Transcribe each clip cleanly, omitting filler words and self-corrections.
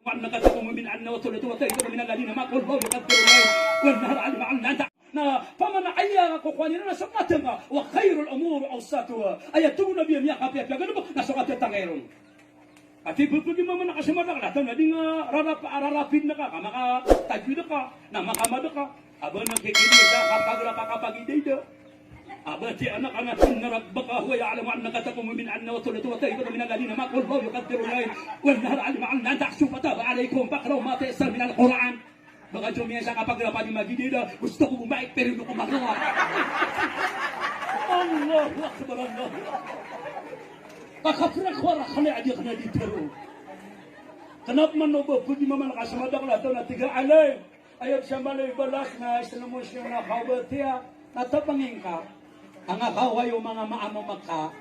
وأنك تقوم من عنا وثلث وثلث من الذين ما قل الله يقدر الليل والنهار علم أن أنت فمن عيّا قوانين سمتنا وخير الأمور أوسطها أيتون بهم يا خبيث يا قلب نسقط تغيرون Ati bubugi mama nakasama na lahat na ding rarapid na ka maka tajwid ka na makamada ka aba nakikili sa kapag nakakapagidayda aba ti anak inna rabbaka huwa ya'lamu annaka taqumu min anna wa thuluthu wa thalithu min alladhina ma qul huwa yuqaddiru al-layl wal nahara 'alima an la tahsu fataba 'alaykum faqra'u ma tayassara min al-Qur'an baka jumiya sa kapag napagidayda gusto ko bumalik pero hindi ko magawa Allahu akbar Allahu Kakafrak wala kami adik na ditero. Kenapa manobo pergi mama nakasama dak lah tahu na tiga alay. Ayat sambalay balas na islamus yung nakabatia na tapangingka. Ang akawayo mga maano maka.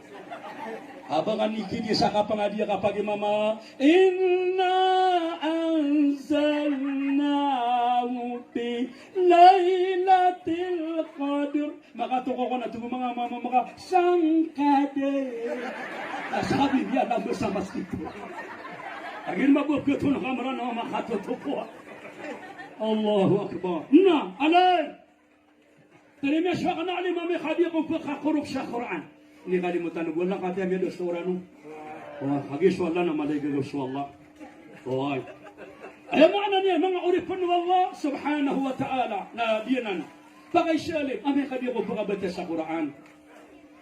Abangan ikidi sa kapangadia kapag mama inna anzalnahu fi lailatul qadr. Maka tuko ko na tumo mga mama maka sangkade. Sabi niya lang bersama kita. Agin mabuhat ko na kamera na makatutupo. Allahu Akbar. Na, alay! Terima kasih kerana alim kami khadiqum fi khuruf Quran. Ini kalimutan wala kata mi dos orano. Wah, hagis wala na malayga dos wallah. Wah. Ay maana niya mga uripon wallah subhanahu wa ta'ala na diyanan. Bagay salim kami khadiqum fi kabata sa Quran.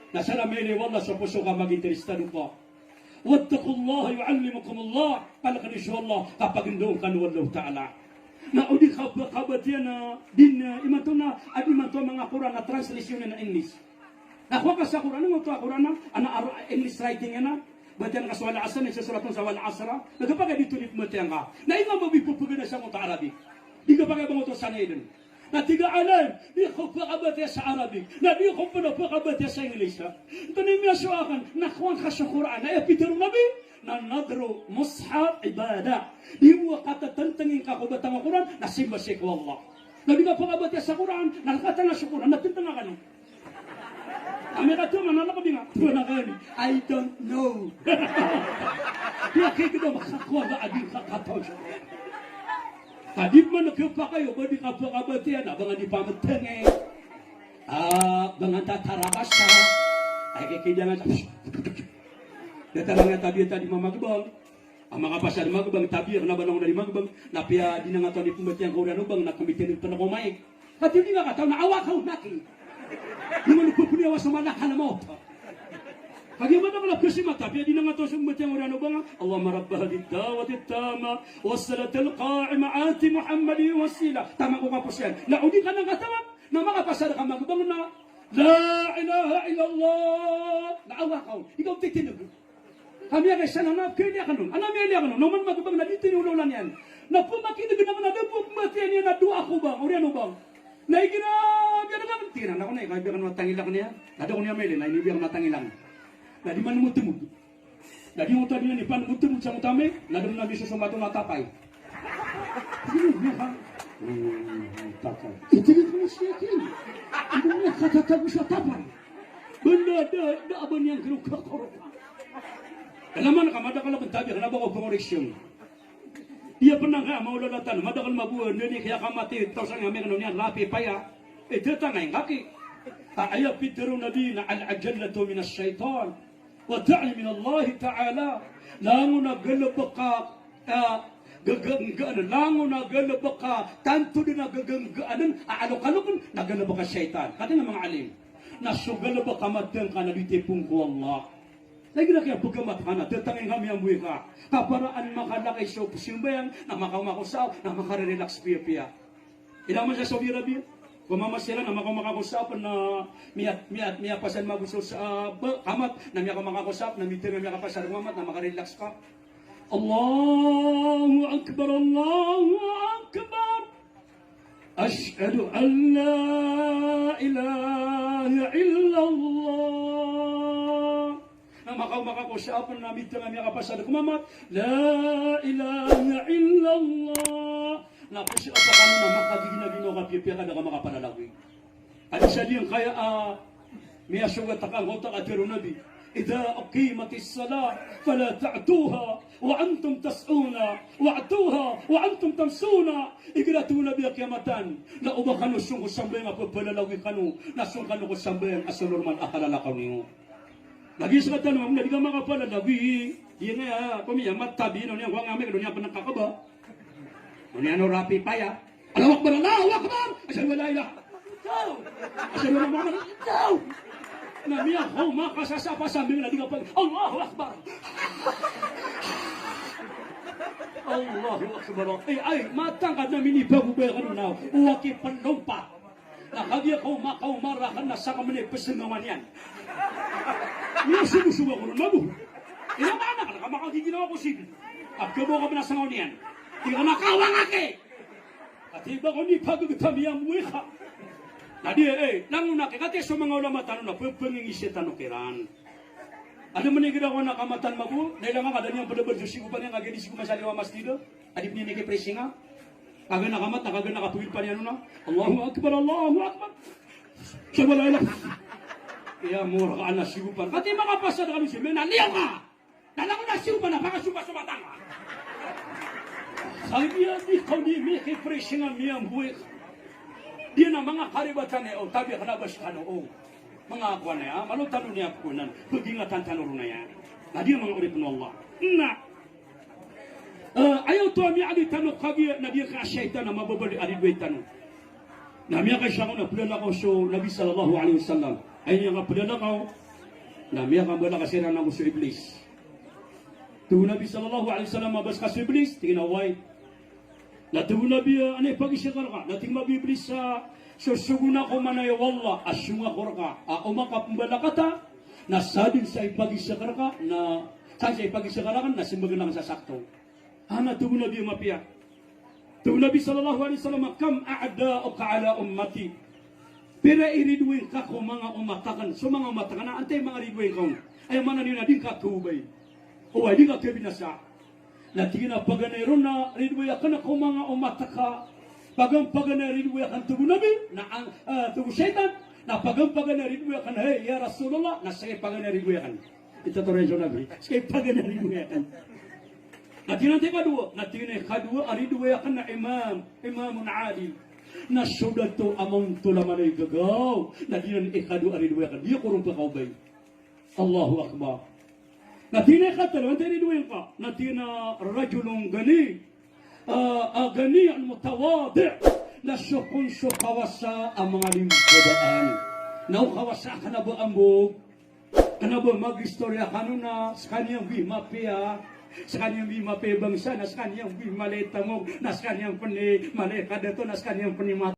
Nasalamini wallah sa puso ka mag-interestado ka. Wattaqullaha yu'allimukumullah. Palakan insya Allah kapag indong kan wallahu ta'ala. Na udi kabatian na din imato na adi mato mga Quran na translation na English. Na ka sa Quran mo to Quran na ana English writing na. Batian ka sa wala asra sa suratun sa wala asra. Nagapagay dito ni matiang ka. Na inga mabipupugana sa mga Arabic. Di ka pagay mo to sanaydon. Na tiga alam, di ko pagkabatya sa Arabic, na di ko pagkabatya sa English. Ito na yung minasuakan, nakuha ka sa Quran, na epitero nabi, na nadro mushaf ibada. Di mo katatantangin ka kung batang Quran, na simbasik wallah. Na di ka pagkabatya sa Quran, nakakata na sa Quran, natintang ka no. Kami ka ito, manalakabi nga, tuwanagani, I don't know. Di akikita makakuha na aging kakataw siya. Hadip man nagkapakayo, ba di kapakabatian, abangan di pamatenge, abangan tatarabasa, ay kikidangan sa datarang tabi tadi mamagbang, ang mga pasal magbang tabi, na banong dari magbang, napia di na nga ito ni pumatiang kauran ubang, na kumitin ito na kumaik. At hindi nga kataw, naawa ka unaki. Di mo nagpupuniawa sa manakala mo. Bagaimana kalau kesimah tapi di nang atas umat yang orang ubang Allahumma rabb hadhihi ad-da'wati at-tamma was-salatil qa'imah ati Muhammadi wasila tama ko kapusian la udi kana katawan na mga pasar ka magbang na la ilaha illallah na awa ka ikaw titinag kami ay sana na kanya kanon ana mi ali kanon naman magbang na dito ni ulan yan na pumakinig naman na depo umat yan na dua ko bang orang ubang na igina biar ka tiran ako na kaibigan matangilang niya nado ko niya mele na ibiang matangilang na di mana mutu-mutu. Na di mutu di pan mutu-mutu sa utame, na dum na biso sa mato natapay. Tapay. Ito ni siya kin. Ito na katatago sa tapay. Benda da aban yang keruka koroka. Kalaman ka madakal tabi kana ba ko koreksyon. Dia pernah nga maulatan madakal mabuan ni kaya kamati tawsan nga meron niya lapi paya. Ito tangay ngaki. Ayat pitero nabi na al-ajallatu min asy-syaitan. Wata'ala min Allah Ta'ala lango na galabaka gaganggaan lango na galabaka tanto din na gaganggaan aalok-alokon na galabaka syaitan kata ng mga alim na sugalabaka matang ka na ditipong ko Allah lagi na kaya pagkamat ka na tatangin kami ang buhay ka kaparaan makalakay sa simbayang na makamakusaw na makarelax piya-piya ilang man sa Saudi Arabia Kumamasira na makakusapan na miyapasan magusto sa kamat na miyakakusap na mitir na miyakapasan kamat na makarelax ka. Allahu Akbar, Allahu Akbar. Ashhadu an la ilaha illallah. Na makakusapan na mitir na miyakapasan kamat. La ilaha illallah. Na kasi apa kami na makagigina-gino kapipiya ka na ka makapanalawin. At isa diyan kaya may asugat takang hotak at pero nabi. إذا أقيمت الصلاة فلا تعتوها وأنتم تسعون وأعتوها وأنتم تمسون. Ikiratuna biya kiamatan na ubakano sung usambeng apapalalawi kanu na sung kanu usambeng asalurman akalala kanu. Lagi sa tanong na di ka makapalalawi yun nga kumiyamat tabi no niya wang ame kano niya panagkakaba no niya no rapi paya Allahu Akbar Allahu Akbar asyhadu an la ilaha illallah asyhadu anna Muhammadan rasulullah. Na niya ho makasasapa sambing na di ka pag Allahu Akbar Allahu Akbar. Ay matangkad na minipagubay ka na uwaki panumpa na kagya ko makaumarahan na sa kamanay pasangawan yan. Niya sumusuwa ko nun mabuh. Ilang anak ka na makagiginawa ko sige. At kabo ka na sa ngayon yan. Di ka makawang ake. At iba ko ni pagagutami ang wika. Na di lang unake kati sa mga ulama tanong na pagpangingisi tanong kiran. Ano man yung ginawa na kamatan magu? Dahil lang kada niyang padabar Diyos ko pa niya ngagin isi ko masaliwa masjido. Adip niya niki-pressing nga. Kaga nakamat, kaga nakatuwid pa niya na. Allahu Akbar, Allahu Akbar. Siya wala ilang. Kaya mura ka na sigo pa. Kati mga pasad kami siya, may naliyaw ka. Nalang na sigo pa na, baka sumatang ka. Sabi niya, di ko ni niki-pressing nga niya buwik. Di na mga karibatan niya, o tabi ka na ba siya o. Mga akuan niya, malutan niya kunan, pagingatan tanuro na yan. Na di mga urip ng Allah. Na, ayaw to ami ali tanong kagi na di ka syaitan na mababali alidway tanong. Na miya kay siya ko na pulala so Nabi sallallahu alaihi wasallam. Ay nga pulala ko, na miya ka bala kasira na muso iblis. Tu Nabi sallallahu alaihi wasallam mabas kasi iblis, tinaway. Na tu Nabi anay pagisikar ka, na tingma iblis sa susuguna ko manay wallah asyunga korka umaka pembala kata na sadin sa ipagisakar ka na sa ipagisakar ka na simbagan lang sa sakto ana tugu nabi mapia tugu nabi sallallahu alaihi wasallam kam a'da'uka ala ummati pira iridwin ka ko mga umatakan so mga umatakan na antay mga ridwin ko ay mana ni nadin ka tubay o ay di ka kebinasa na tingina paganero na ridwin ka na ko mga umataka pagang ridwe akan tubuh Nabi na tubuh syaitan na pagang ridwe akan hey ya Rasulullah na saya pagang ridwe akan itu torrejo Nabi saya pagang ridwe akan nanti kedua ridwe akan na imamun adil na sudah tu among tulamanay gagaw nanti kedua ridwe akan dia kurung pakaubay Allahu Akbar nanti kata nanti ridwe ka nanti na rajulun gani gani ang mutawadi na sukun kawasa ang mga limbabaan. Nau kawasa ka na ba ambog? Ka na ba mag-istorya ka na sa kanyang bimapia? Sa kanyang bimapia bangsa, na sa kanyang bimaleta mo, na sa kanyang maleka dito, na sa kanyang panimata.